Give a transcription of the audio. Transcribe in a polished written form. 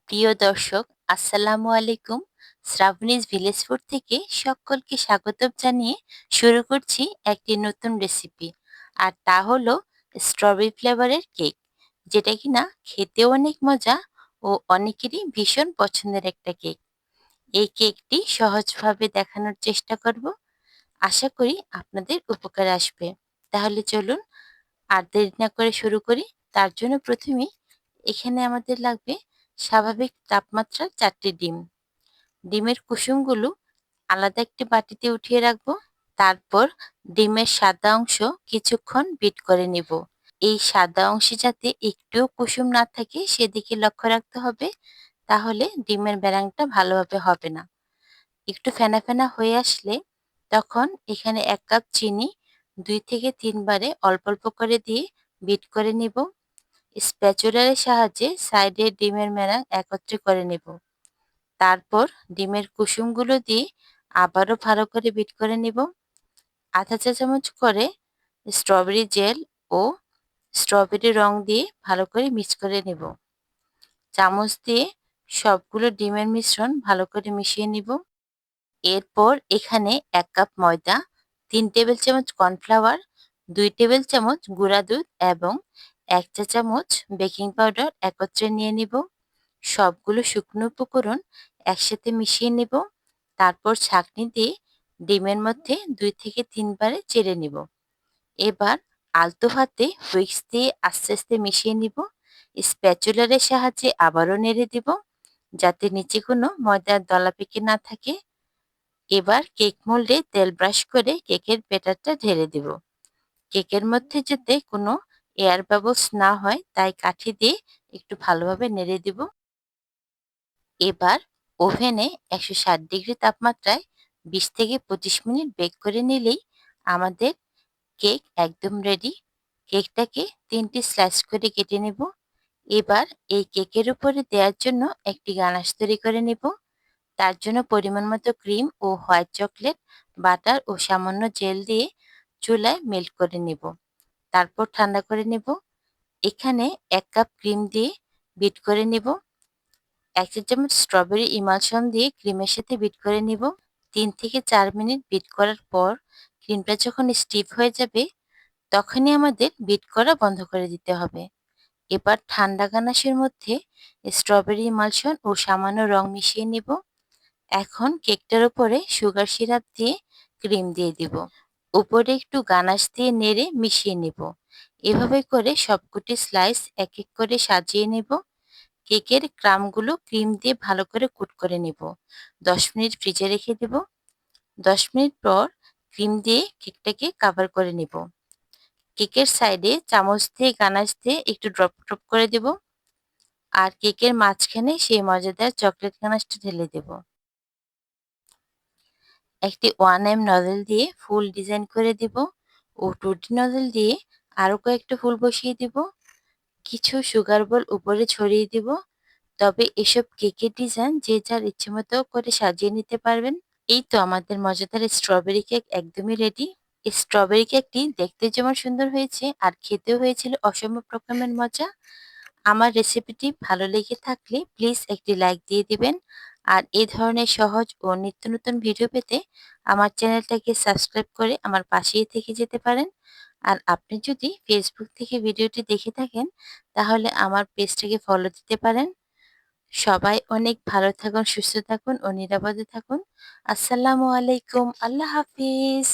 প্রিয় দর্শক, আসসালামু আলাইকুম। শ্রাবণীজ ভিলেজ ফুড থেকে সকলকে স্বাগতম জানিয়ে শুরু করছি একটি নতুন রেসিপি। আর তা হলো স্ট্রবেরি ফ্লেভারের কেক, যেটা কিনা খেতেও অনেক মজা ও অনেকেরই ভীষণ পছন্দের একটা কেক। এই কেকটি সহজভাবে দেখানোর চেষ্টা করব। আশা করি আপনাদের উপকারে আসবে। তাহলে চলুন আর দেরি না করে শুরু করি। তার জন্য প্রথমেই এখানে আমাদের লাগবে স্বাভাবিক তাপমাত্রার ৪টি ডিম। ডিমের কুসুমগুলো আলাদা একটি বাটিতে উঠিয়ে রাখবো। তারপর ডিমের সাদা অংশ কিছুক্ষণ বিট করে নিব। এই সাদা অংশে যাতে একটুও কুসুম না থাকে সেদিকে লক্ষ্য রাখতে হবে, তাহলে ডিমের ব্যারাংটা ভালোভাবে হবে না। একটু ফেনা ফেনা হয়ে আসলে তখন এখানে ১ কাপ চিনি ২ থেকে ৩ বারে অল্প অল্প করে দিয়ে বিট করে নিব। স্প্যাচুলার এর সাহায্যে সাইডে ডিমের মেরাং একত্রে করে নেব। তারপর ডিমের কুসুমগুলো দিয়ে আবারও ভালো করে বিট করে নিব। আধা চা চামচ করে স্ট্রবেরি জেল ও স্ট্রবেরি রং দিয়ে ভালো করে মিক্স করে নেব। চামচ দিয়ে সবগুলো ডিমের মিশ্রণ ভালো করে মিশিয়ে নিব। এরপর এখানে ১ কাপ ময়দা, ৩ টেবিল চামচ কর্নফ্লাওয়ার, ২ টেবিল চামচ গুঁড়া দুধ এবং ১ চা চামচ বেকিং পাউডার একত্রে নিয়ে নিব। সবগুলো শুকনো উপকরণ একসাথে মিশিয়ে নিব। তারপর ছাঁকনি দিয়ে ডিমের মধ্যে ২ থেকে ৩ বারে চেড়ে নিব। এবার আলতো হাতে হুইস্ক দিয়ে আস্তে আস্তে মিশিয়ে নিব। স্প্যাচুলারের সাহায্যে আবারও নেড়ে দিব, যাতে নিচে কোনো ময়দার দলা পেকে না থাকে। এবার কেক মোল্ডে তেল ব্রাশ করে কেকের ব্যাটারটা ঢেলে দিব। কেকের মধ্যে যাতে কোনো এয়ার বাবলস না হয় তাই কাঠি দিয়ে একটু ভালোভাবে নেড়ে দিব। এবার ওভেনে ১৬০ ডিগ্রি তাপমাত্রায় ২০ থেকে ২৫ মিনিট বেক করে নিলেই আমাদের কেক একদম রেডি। কেকটাকে ৩টি স্লাইস করে কেটে নেব। এবার এই কেকের উপরে দেওয়ার জন্য একটি গানাশ তৈরি করে নেব। তার জন্য পরিমাণ মতো ক্রিম ও হোয়াইট চকলেট, বাটার ও সামান্য জেল দিয়ে চুলায় মেল্ট করে নেব। তারপর ঠান্ডা করে নেব। এখানে ১ কাপ ক্রিম দিয়ে বিট করে নেব। ১ চা চামচ স্ট্রবেরি ইমালশন দিয়ে ক্রিমের সাথে বিট করে নিব। ৩ থেকে ৪ মিনিট বিট করার পর ক্রিমটা যখন স্টিফ হয়ে যাবে, তখনই আমাদের বিট করা বন্ধ করে দিতে হবে। এবার ঠান্ডা গানাশের মধ্যে স্ট্রবেরি ইমালশন ও সামান্য রং মিশিয়ে নিব। এখন কেকটার উপরে সুগার সিরাপ দিয়ে ক্রিম দিয়ে দিব। উপরে একটু গানাশ দিয়ে নেড়ে মিশিয়ে নিব। এভাবে করে সবকটি স্লাইস এক এক করে সাজিয়ে নেব। কেকের ক্রামগুলো ক্রিম দিয়ে ভালো করে কোট করে নিব। ১০ মিনিট ফ্রিজে রেখে দেব। ১০ মিনিট পর ক্রিম দিয়ে কেকটাকে কাভার করে নিব। কেকের সাইডে চামচ দিয়ে গানাশ দিয়ে একটু ড্রপ ড্রপ করে দেব। আর কেকের মাঝখানে সেই মজাদার চকলেট গানাশটা ঢেলে দেব। একটি 1M নজল দিয়ে ফুল ডিজাইন করে দিব ও 2D নজল দিয়ে আরো কয়েকটা ফুল বসিয়ে দিব। কিছু সুগার বল উপরে ছড়িয়ে দিব। তবে এসব কেকের ডিজাইন যে যার ইচ্ছেমতো করে সাজিয়ে নিতে পারবেন। এই তো আমাদের মজাদার স্ট্রবেরি কেক একদমই রেডি। এই স্ট্রবেরি কেকটি দেখতে যেমন সুন্দর হয়েছে আর খেতেও হয়েছিল অসম্ভব রকমের মজা। আমার রেসিপিটি ভালো লেগে থাকলে প্লিজ একটি লাইক দিয়ে দিবেন। আর এই ধরনের সহজ ও নিত্য নতুন ভিডিও পেতে আমার চ্যানেলটাকে সাবস্ক্রাইব করে আমার পাশেই থেকে যেতে পারেন। আর আপনি যদি ফেসবুক থেকে ভিডিওটি দেখে থাকেন তাহলে আমার পেজটাকে ফলো দিতে পারেন। সবাই অনেক ভালো থাকুন, সুস্থ থাকুন ও নিরাপদে থাকুন। আসসালামু আলাইকুম। আল্লাহ হাফিজ।